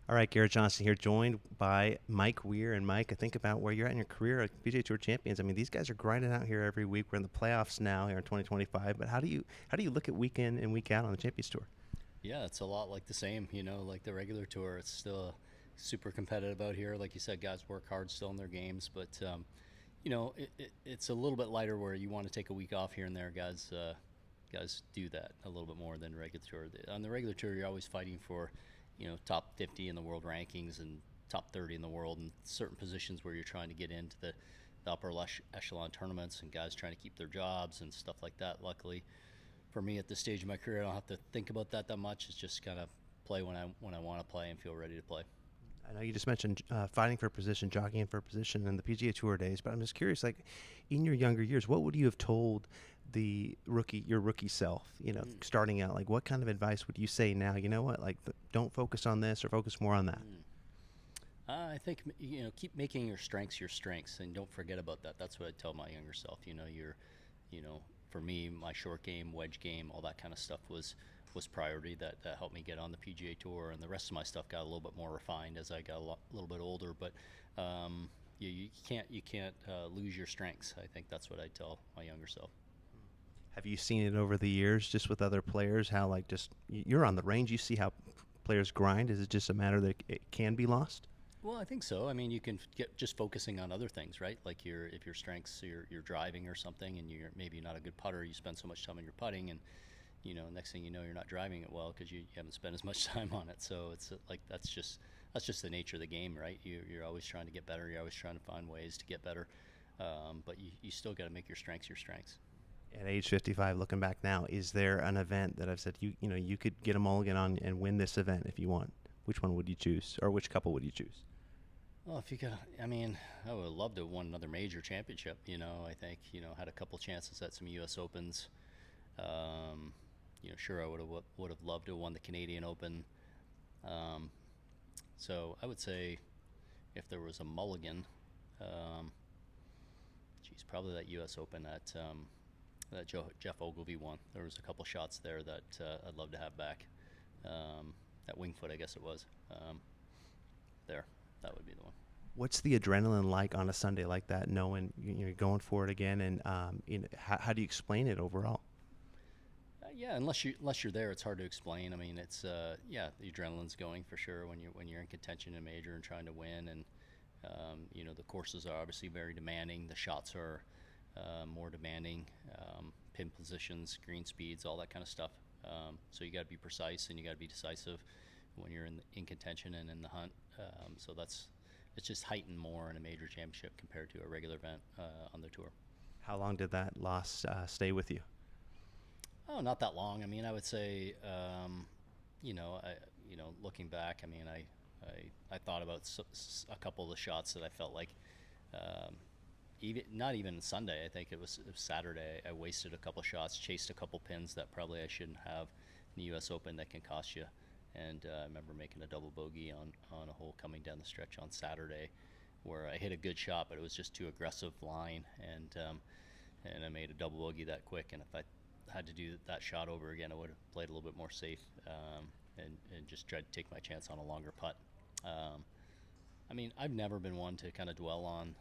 All right, Garrett Johnson here, joined by Mike Weir. And Mike, I think about where you're at in your career at PGA Tour Champions. I mean, these guys are grinding out here every week. We're in the playoffs now here in 2025. But how do you look at week in and week out on the Champions Tour? Yeah, it's a lot like the same, like the regular tour. It's still super competitive out here. Like you said, guys work hard still in their games, but it's a little bit lighter where you want to take a week off here and there. Guys do that a little bit more than regular tour. On the regular tour, you're always fighting for, top 50 in the world rankings and top 30 in the world, and certain positions where you're trying to get into the upper echelon tournaments, and guys trying to keep their jobs and stuff like that. Luckily, for me at this stage of my career, I don't have to think about that much. It's just kind of play when I want to play and feel ready to play. I know you just mentioned fighting for a position, jockeying for a position in the PGA Tour days, but I'm just curious, like in your younger years, what would you have told your rookie self, starting out? Like, what kind of advice would you say now? You know what, like, don't focus on this or focus more on that. I think keep making your strengths, and don't forget about that. That's what I tell my younger self. You know, for me, my short game, wedge game, all that kind of stuff was priority. That helped me get on the PGA Tour, and the rest of my stuff got a little bit more refined as I got a little bit older. But you can't lose your strengths. I think that's what I tell my younger self. Have you seen it over the years, just with other players? How, like, just you're on the range, you see how players grind. Is it just a matter that it can be lost? Well, I think so. I mean, you can get just focusing on other things, right? Like if your strengths, you're driving or something, and you're maybe not a good putter. You spend so much time on your putting, and next thing you know, you're not driving it well because you haven't spent as much time on it. So it's like that's just the nature of the game, right? You're always trying to get better. You're always trying to find ways to get better, but you still got to make your strengths your strengths. At age 55, looking back now, is there an event that I've said you could get a mulligan on and win this event if you want? Which one would you choose, or which couple would you choose? Well, if you could, I mean, I would love to have won another major championship. I think had a couple chances at some U.S. Opens. Um, sure, I would have loved to have won the Canadian Open. Um, so I would say if there was a mulligan, um, geez, probably that U.S. Open that Jeff Ogilvy won. There was a couple shots there that I'd love to have back. That Wingfoot, I guess it was. There, that would be the one. What's the adrenaline like on a Sunday like that, knowing you're going for it again? And how do you explain it overall? Yeah, unless you're there, it's hard to explain. I mean, it's the adrenaline's going for sure when you're in contention in a major and trying to win, and the courses are obviously very demanding. The shots are more demanding, pin positions, green speeds, all that kind of stuff. So you got to be precise and you got to be decisive when you're in contention and in the hunt. So it's just heightened more in a major championship compared to a regular event on the tour. How long did that loss stay with you? Oh, not that long. I mean, I would say, looking back, I mean, I thought about a couple of the shots that I felt like, even not even Sunday. I think it was Saturday. I wasted a couple shots, chased a couple pins that probably I shouldn't have in the U.S. Open that can cost you. And I remember making a double bogey on a hole coming down the stretch on Saturday, where I hit a good shot, but it was just too aggressive line, and I made a double bogey that quick. And if I had to do that shot over again, I would have played a little bit more safe, and just tried to take my chance on a longer putt. I mean, I've never been one to kind of dwell on,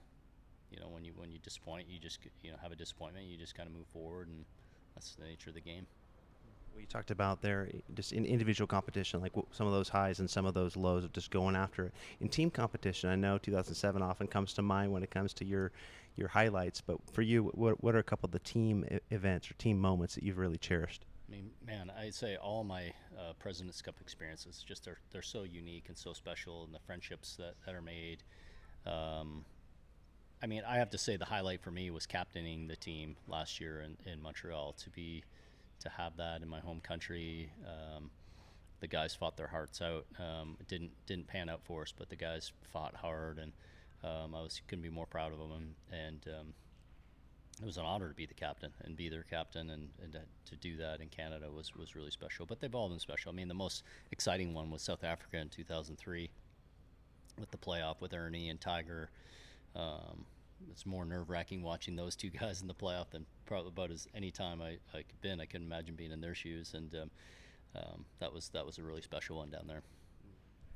when you disappoint, you just have a disappointment, you just kind of move forward, and that's the nature of the game. Well, you talked about there just in individual competition, like some of those highs and some of those lows of just going after it. In team competition, I know 2007 often comes to mind when it comes to your highlights, but for you, what are a couple of the team events or team moments that you've really cherished? I mean, man, I'd say all my President's Cup experiences, just they're so unique and so special, and the friendships that are made. I mean, I have to say the highlight for me was captaining the team last year in Montreal. To have that in my home country. The guys fought their hearts out. It didn't pan out for us, but the guys fought hard, and couldn't be more proud of them. And it was an honor to be the captain and be their captain, and to do that in Canada was really special. But they've all been special. I mean, the most exciting one was South Africa in 2003 with the playoff with Ernie and Tiger. It's more nerve-wracking watching those two guys in the playoff than probably about as any time I could been. I couldn't imagine being in their shoes, and that was a really special one down there.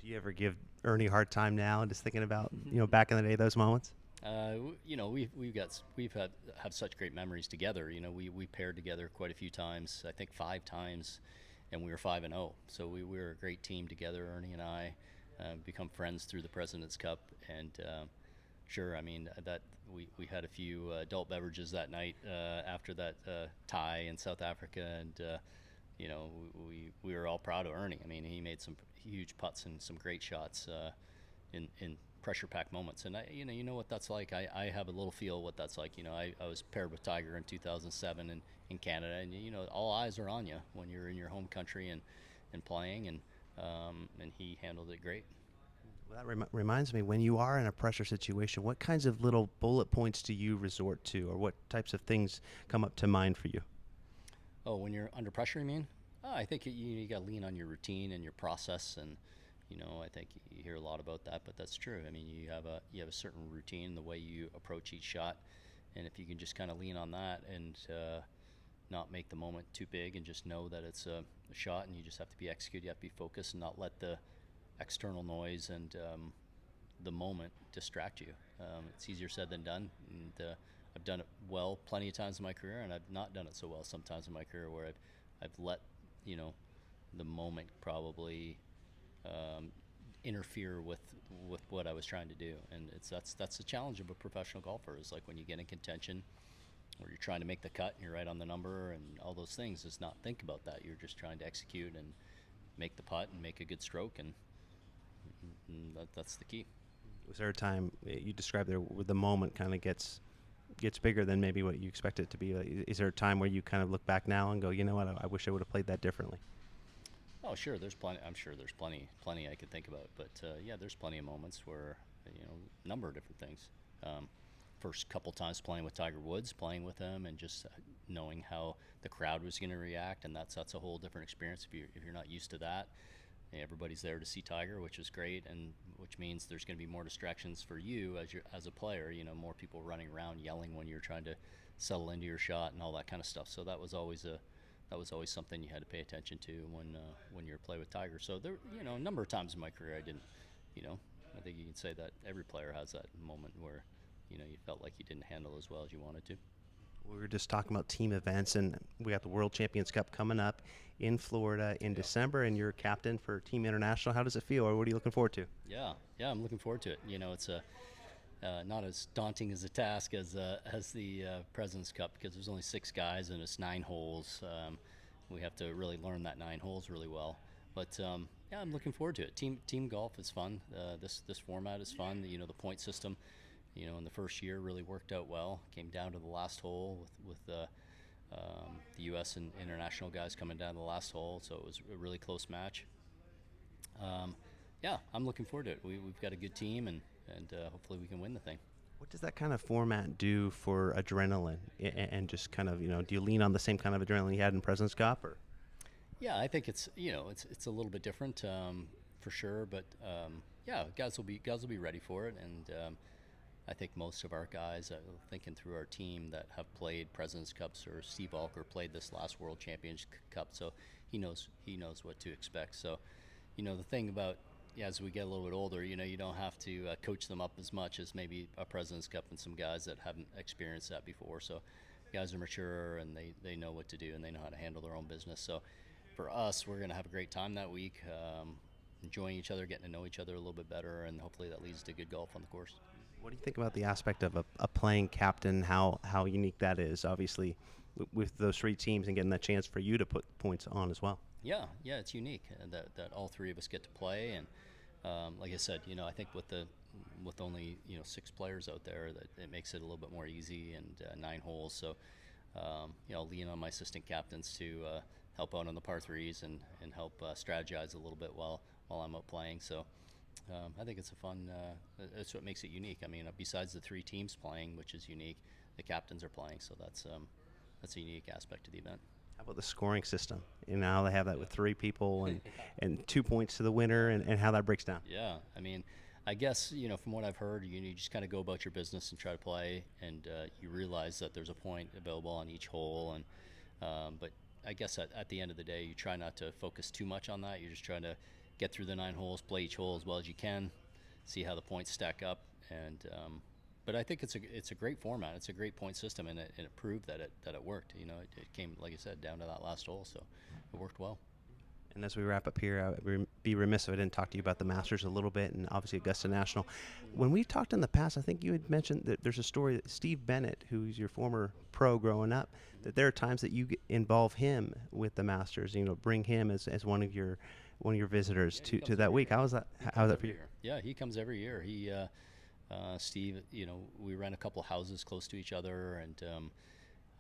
Do you ever give Ernie a hard time now, just thinking about back in the day, those moments? We've had have such great memories together. We paired together quite a few times. I think 5 times, and we were 5-0. So we were a great team together. Ernie and I become friends through the President's Cup, and sure, I mean that we had a few adult beverages that night after that tie in South Africa, and we were all proud of Ernie. I mean, he made some huge putts and some great shots in pressure packed moments, and you know what that's like. I have a little feel what that's like. I was paired with Tiger in 2007 in Canada, and all eyes are on you when you're in your home country and playing, and he handled it great. Well, that reminds me, when you are in a pressure situation, what kinds of little bullet points do you resort to, or what types of things come up to mind for you? Oh, when you're under pressure, you mean? I think you got to lean on your routine and your process, and I think you hear a lot about that, but that's true. I mean, you have a certain routine, the way you approach each shot, and if you can just kind of lean on that and not make the moment too big, and just know that it's a shot, and you just have to be executed, you have to be focused, and not let the external noise and the moment distract you. It's easier said than done, and I've done it well plenty of times in my career, and I've not done it so well sometimes in my career where I've let the moment probably interfere with what I was trying to do, and that's the challenge of a professional golfer. Is like when you get in contention, or you're trying to make the cut, and you're right on the number, and all those things. Is not think about that. You're just trying to execute and make the putt and make a good stroke, and that's the key. Was there a time you described there where the moment kind of gets bigger than maybe what you expect it to be? Is there a time where you kind of look back now and go, you know what, I wish I would have played that differently? Oh, sure. There's plenty. I'm sure there's plenty I could think about. But yeah, there's plenty of moments where a number of different things. First couple times playing with Tiger Woods, playing with him, and just knowing how the crowd was going to react, and that's a whole different experience if you're not used to that. Everybody's there to see Tiger, which is great, and which means there's going to be more distractions for you as a player. More people running around yelling when you're trying to settle into your shot and all that kind of stuff. So that was always something you had to pay attention to when you're playing with Tiger. So there, a number of times in my career I didn't, I think you can say that every player has that moment where, you felt like you didn't handle as well as you wanted to. We were just talking about team events, and we got the World Champions Cup coming up in Florida in December, and you're captain for Team International. How does it feel, or what are you looking forward to? Yeah, I'm looking forward to it. It's not as daunting as a task as the President's Cup, because there's only 6 guys and it's 9 holes. We have to really learn that 9 holes really well. But yeah, I'm looking forward to it. Team golf is fun. This format is fun. The point system, in the first year really worked out well. Came down to the last hole with the U.S. and international guys coming down to the last hole, so it was a really close match. Yeah, I'm looking forward to it. We've got a good team, and hopefully we can win the thing. What does that kind of format do for adrenaline, and just kind of, do you lean on the same kind of adrenaline you had in President's Cup, or? Yeah, I think it's it's a little bit different for sure, but yeah, guys will be ready for it, and I think most of our guys, thinking through our team, that have played President's Cups, or Steve Alker played this last World Champions Cup, so he knows what to expect. So, the thing about, as we get a little bit older, you don't have to coach them up as much as maybe a President's Cup and some guys that haven't experienced that before. So guys are mature, and they know what to do, and they know how to handle their own business. So for us, we're going to have a great time that week, enjoying each other, getting to know each other a little bit better, and hopefully that leads to good golf on the course. What do you think about the aspect of a playing captain, how unique that is, obviously, with those 3 teams, and getting that chance for you to put points on as well? Yeah, it's unique that all 3 of us get to play, and like I said, I think with only 6 players out there, that it makes it a little bit more easy, and 9 holes. So I'll lean on my assistant captains to help out on the par 3s and help strategize a little bit while I'm out playing. So I think it's a fun. That's what makes it unique. I mean, besides the 3 teams playing, which is unique, the captains are playing, so that's a unique aspect to the event. How about the scoring system? How they have that with 3 people and 2 points to the winner, and how that breaks down. Yeah, I mean, I guess from what I've heard, you just kind of go about your business and try to play, and you realize that there's a point available on each hole, and but I guess at the end of the day, you try not to focus too much on that. You're just trying to get through the 9 holes, play each hole as well as you can, see how the points stack up, and but I think it's a great format. It's a great point system, and it proved that it worked. It came, like I said, down to that last hole, so it worked well. And as we wrap up here, I would be remiss if I didn't talk to you about the Masters a little bit, and obviously Augusta National. When we've talked in the past, I think you had mentioned that there's a story that Steve Bennett, who's your former pro growing up, that there are times that you involve him with the Masters. Bring him as one of your visitors to that week. How's that for you? Yeah, he comes every year. Steve, we rent a couple houses close to each other, and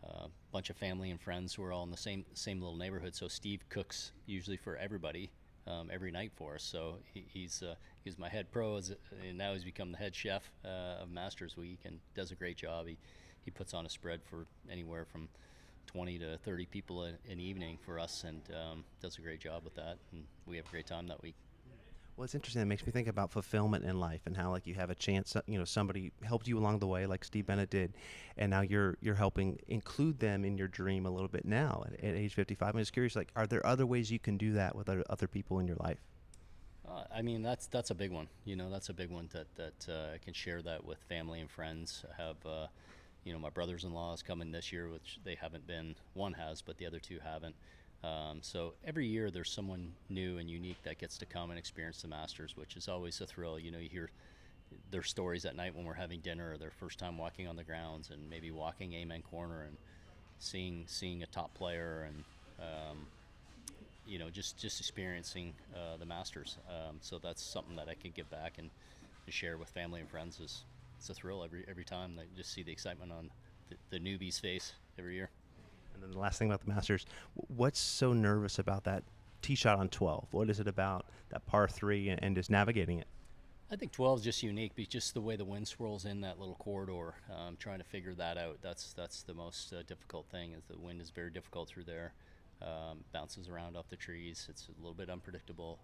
a bunch of family and friends who are all in the same little neighborhood. So Steve cooks usually for everybody every night for us. So he's my head pro, and now he's become the head chef of Masters Week and does a great job. He puts on a spread for anywhere from 20 to 30 people an evening for us, and does a great job with that. And we have a great time that week. Well, it's interesting. It makes me think about fulfillment in life and how, like, you have a chance. Somebody helped you along the way, like Steve Bennett did, and now you're helping include them in your dream a little bit now at age 55. I'm just curious, like, are there other ways you can do that with other people in your life? I mean, that's a big one. That's a big one that I can share that with family and friends. I have, my brothers-in-law is coming this year, which they haven't been. One has, but the other two haven't. So every year there's someone new and unique that gets to come and experience the Masters, which is always a thrill. You hear their stories at night when we're having dinner, or their first time walking on the grounds, and maybe walking Amen Corner and seeing a top player, and just experiencing the Masters. So that's something that I can give back and share with family and friends. It's a thrill every time. They just see the excitement on the newbie's face every year. And then the last thing about the Masters, what's so nervous about that tee shot on 12? What is it about that par 3 and just navigating it? I think 12 is just unique, because just the way the wind swirls in that little corridor, trying to figure that out, that's the most difficult thing. Is the wind is very difficult through there, bounces around off the trees. It's a little bit unpredictable,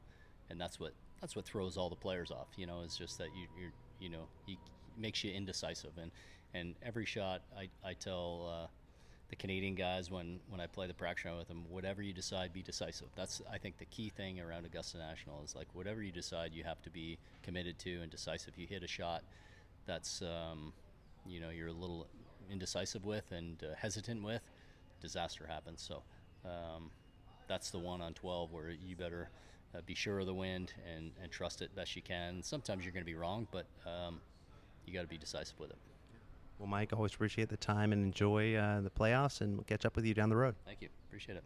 and that's what throws all the players off. It's just that it makes you indecisive, and every shot I tell the Canadian guys when I play the practice round with them, whatever you decide, be decisive. That's, I think, the key thing around Augusta National is, like, whatever you decide, you have to be committed to and decisive. You hit a shot that's you're a little indecisive with and hesitant with, disaster happens. So that's the one on 12 where you better be sure of the wind and trust it best you can. Sometimes you're going to be wrong, but you got to be decisive with it. Well, Mike, always appreciate the time and enjoy the playoffs, and we'll catch up with you down the road. Thank you. Appreciate it.